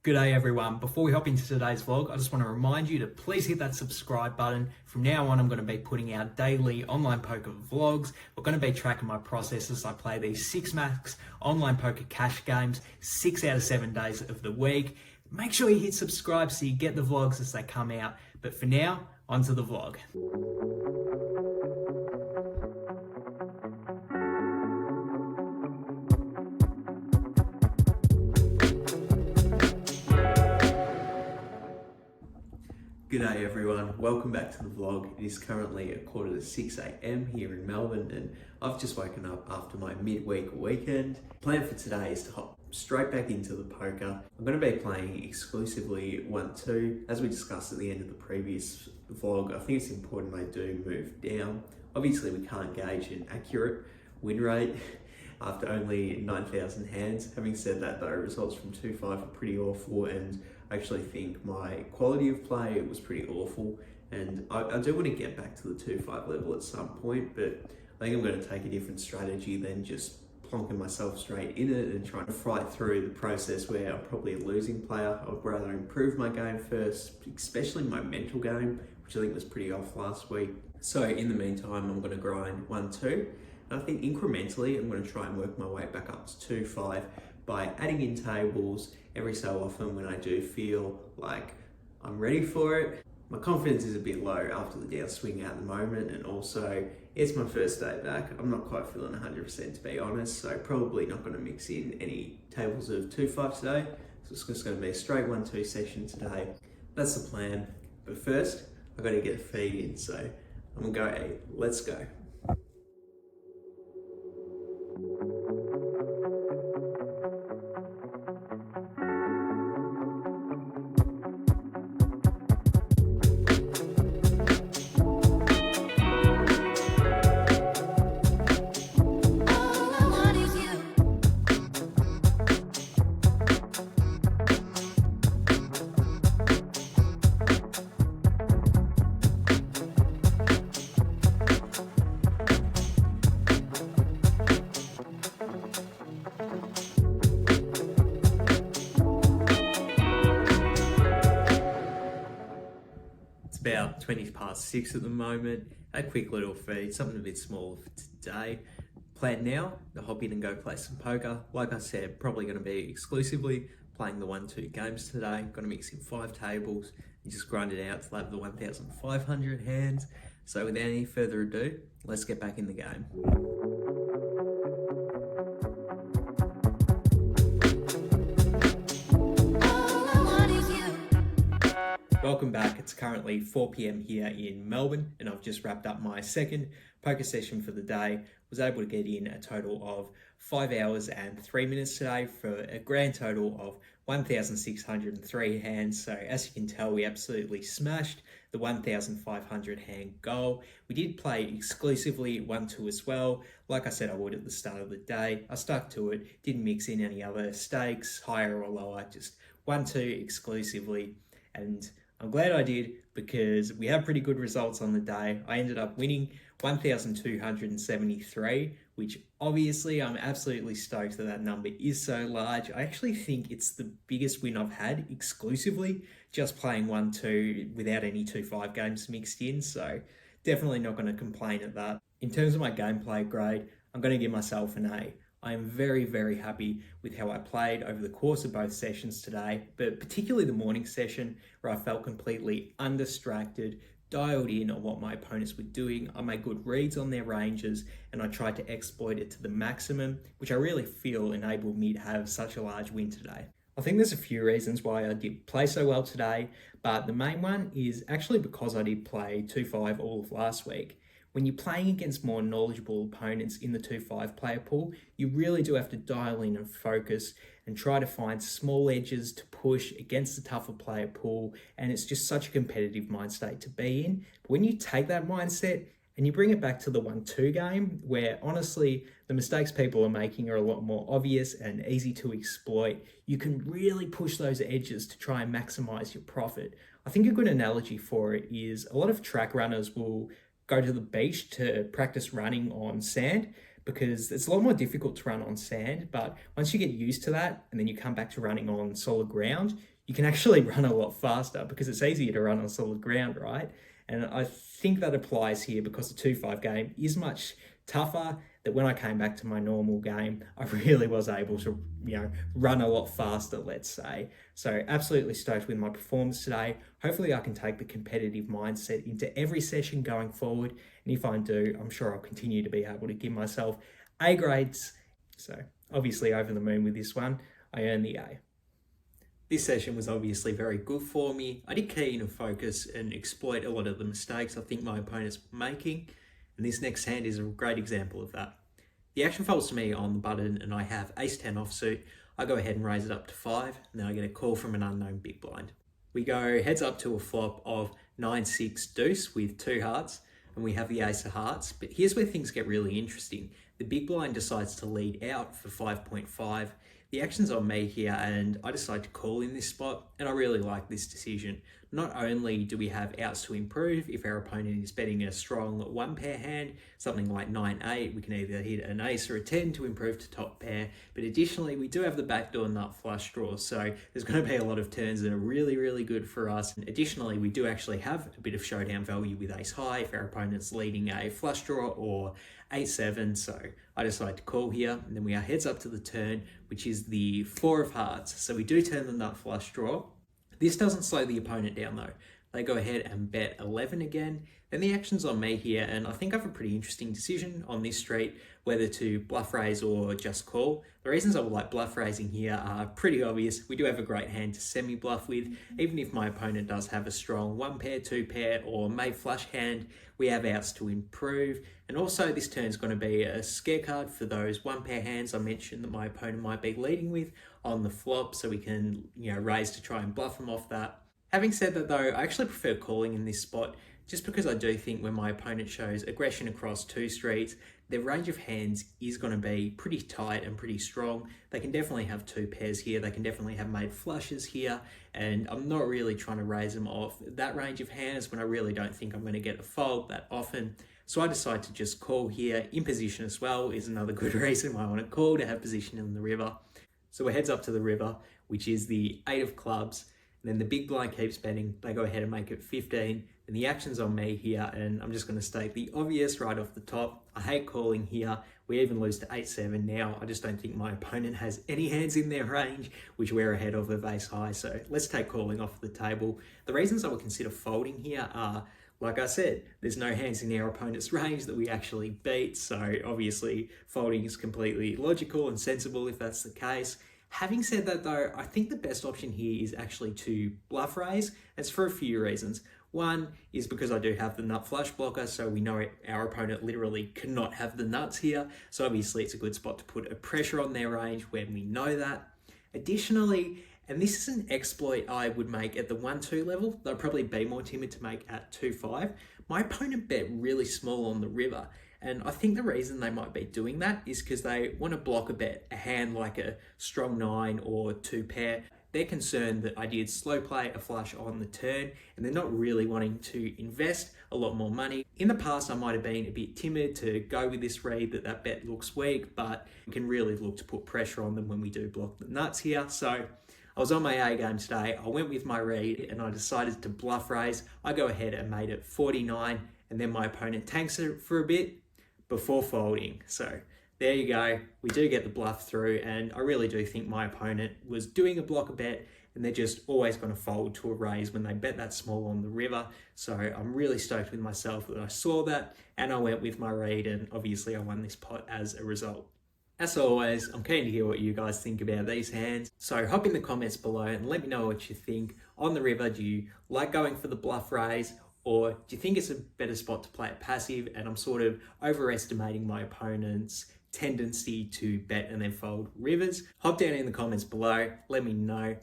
G'day everyone. Before we hop into today's vlog, I just want to remind you to please hit that subscribe button. From now on, I'm going to be putting out daily online poker vlogs. We're going to be tracking my process as I play these 6 max online poker cash games 6 out of 7 days of the week. Make sure you hit subscribe so you get the vlogs as they come out. But for now, onto the vlog. G'day everyone, welcome back to the vlog. It is currently 5:45 AM here in Melbourne and I've just woken up after my midweek weekend. Plan for today is to hop straight back into the poker. I'm going to be playing exclusively 1-2. As we discussed at the end of the previous vlog, I think it's important I do move down. Obviously we can't gauge an accurate win rate after only 9,000 hands. Having said that though, results from 2-5 are pretty awful and I actually think my quality of play was pretty awful, and I do want to get back to the 2-5 level at some point, but I think I'm going to take a different strategy than just plonking myself straight in it and trying to fight through the process where I'm probably a losing player. I'd rather improve my game first, especially my mental game, which I think was pretty off last week. So in the meantime, I'm going to grind 1-2, and I think incrementally I'm going to try and work my way back up to 2-5 by adding in tables every so often when I do feel like I'm ready for it. My confidence is a bit low after the downswing at the moment, and also it's my first day back. I'm not quite feeling 100% to be honest, so probably not going to mix in any tables of 2-5 today. So it's just going to be a straight 1-2 session today. That's the plan. But first, I've got to get a feed in, so I'm going to go, let's go. About 6:20 at the moment. A quick little feed, something a bit smaller for today. Plan now to hop in and go play some poker. Like I said, probably going to be exclusively playing the 1-2 games today. Going to mix in 5 tables and just grind it out till I have the 1,500 hands. So without any further ado, let's get back in the game. Welcome back. It's currently 4 PM here in Melbourne and I've just wrapped up my second poker session for the day. Was able to get in a total of 5 hours and 3 minutes today for a grand total of 1,603 hands. So as you can tell, we absolutely smashed the 1,500 hand goal. We did play exclusively 1-2 as well. Like I said I would at the start of the day. I stuck to it, didn't mix in any other stakes, higher or lower, just 1-2 exclusively. And I'm glad I did because we have pretty good results on the day. I ended up winning 1,273, which obviously I'm absolutely stoked that that number is so large. I actually think it's the biggest win I've had exclusively just playing 1-2 without any 2-5 games mixed in. So definitely not going to complain at that. In terms of my gameplay grade, I'm going to give myself an A. I am very, very happy with how I played over the course of both sessions today, but particularly the morning session where I felt completely undistracted, dialed in on what my opponents were doing. I made good reads on their ranges and I tried to exploit it to the maximum, which I really feel enabled me to have such a large win today. I think there's a few reasons why I did play so well today, but the main one is actually because I did play 2-5 all of last week. When you're playing against more knowledgeable opponents in the 2-5 player pool, you really do have to dial in and focus and try to find small edges to push against the tougher player pool, and it's just such a competitive mind state to be in. But when you take that mindset and you bring it back to the 1-2 game, where honestly the mistakes people are making are a lot more obvious and easy to exploit, you can really push those edges to try and maximize your profit. I think a good analogy for it is a lot of track runners will go to the beach to practice running on sand because it's a lot more difficult to run on sand. But once you get used to that and then you come back to running on solid ground, you can actually run a lot faster because it's easier to run on solid ground, right? And I think that applies here because the 2-5 game is much tougher, that when I came back to my normal game, I really was able to, run a lot faster, let's say. So absolutely stoked with my performance today. Hopefully I can take the competitive mindset into every session going forward. And if I do, I'm sure I'll continue to be able to give myself A grades. So obviously over the moon with this one. I earned the A. This session was obviously very good for me. I did key in and focus and exploit a lot of the mistakes I think my opponents were making, and this next hand is a great example of that. The action falls to me on the button and I have ace-10 offsuit. I go ahead and raise it up to 5, and then I get a call from an unknown big blind. We go heads up to a flop of 9-6 deuce with 2 hearts, and we have the ace of hearts, but here's where things get really interesting. The big blind decides to lead out for 5.5. The action's on me here, and I decide to call in this spot, and I really like this decision. Not only do we have outs to improve if our opponent is betting a strong 1-pair hand, something like 9-8, we can either hit an ace or a 10 to improve to top pair, but additionally we do have the backdoor nut flush draw, so there's going to be a lot of turns that are really, really good for us. And additionally, we do actually have a bit of showdown value with ace high if our opponent's leading a flush draw or 8-7, so I decide to call here, and then we are heads up to the turn, which is the 4 of hearts. So we do turn the nut flush draw. This doesn't slow the opponent down though. They go ahead and bet 11 again. Then the action's on me here, and I think I have a pretty interesting decision on this street, whether to bluff raise or just call. The reasons I would like bluff raising here are pretty obvious. We do have a great hand to semi-bluff with. Even if my opponent does have a strong 1-pair, 2-pair, or made flush hand, we have outs to improve. And also this turn's going to be a scare card for those 1-pair hands I mentioned that my opponent might be leading with on the flop, so we can raise to try and bluff them off that. Having said that though, I actually prefer calling in this spot, just because I do think when my opponent shows aggression across 2 streets, their range of hands is going to be pretty tight and pretty strong. They can definitely have 2 pairs here, they can definitely have made flushes here, and I'm not really trying to raise them off that range of hands when I really don't think I'm going to get a fold that often. So I decide to just call here. In position as well is another good reason why I want to call, to have position in the river. So we're heads up to the river, which is the 8 of clubs. And then the big blind keeps betting. They go ahead and make it 15. And the action's on me here. And I'm just going to state the obvious right off the top. I hate calling here. We even lose to 8-7 now. I just don't think my opponent has any hands in their range, which we're ahead of ace high. So let's take calling off the table. The reasons I would consider folding here are, like I said, there's no hands in our opponent's range that we actually beat. So obviously folding is completely logical and sensible if that's the case. Having said that though, I think the best option here is actually to bluff raise. It's for a few reasons. One is because I do have the nut flush blocker, so we know our opponent literally cannot have the nuts here. So obviously it's a good spot to put a pressure on their range when we know that. Additionally, and this is an exploit I would make at the 1-2 level, though I'd probably be more timid to make at 2-5. My opponent bet really small on the river. And I think the reason they might be doing that is because they want to block a bet, a hand like a strong 9 or 2-pair. They're concerned that I did slow play a flush on the turn, and they're not really wanting to invest a lot more money. In the past, I might have been a bit timid to go with this read that bet looks weak, but we can really look to put pressure on them when we do block the nuts here. So I was on my A game today. I went with my read and I decided to bluff raise. I go ahead and made it 49, and then my opponent tanks it for a bit before folding. So there you go. We do get the bluff through, and I really do think my opponent was doing a blocker bet, and they're just always going to fold to a raise when they bet that small on the river. So I'm really stoked with myself that I saw that, and I went with my read, and obviously I won this pot as a result. As always, I'm keen to hear what you guys think about these hands. So hop in the comments below and let me know what you think. On the river, do you like going for the bluff raise, or do you think it's a better spot to play it passive and I'm sort of overestimating my opponent's tendency to bet and then fold rivers? Hop down in the comments below, let me know.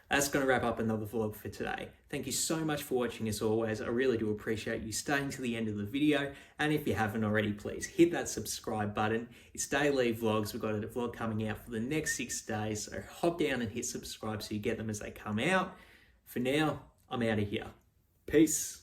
That's going to wrap up another vlog for today. Thank you so much for watching as always. I really do appreciate you staying to the end of the video. And if you haven't already, please hit that subscribe button. It's Day-Leigh vlogs. We've got a vlog coming out for the next 6 days. So hop down and hit subscribe so you get them as they come out. For now, I'm out of here. Peace.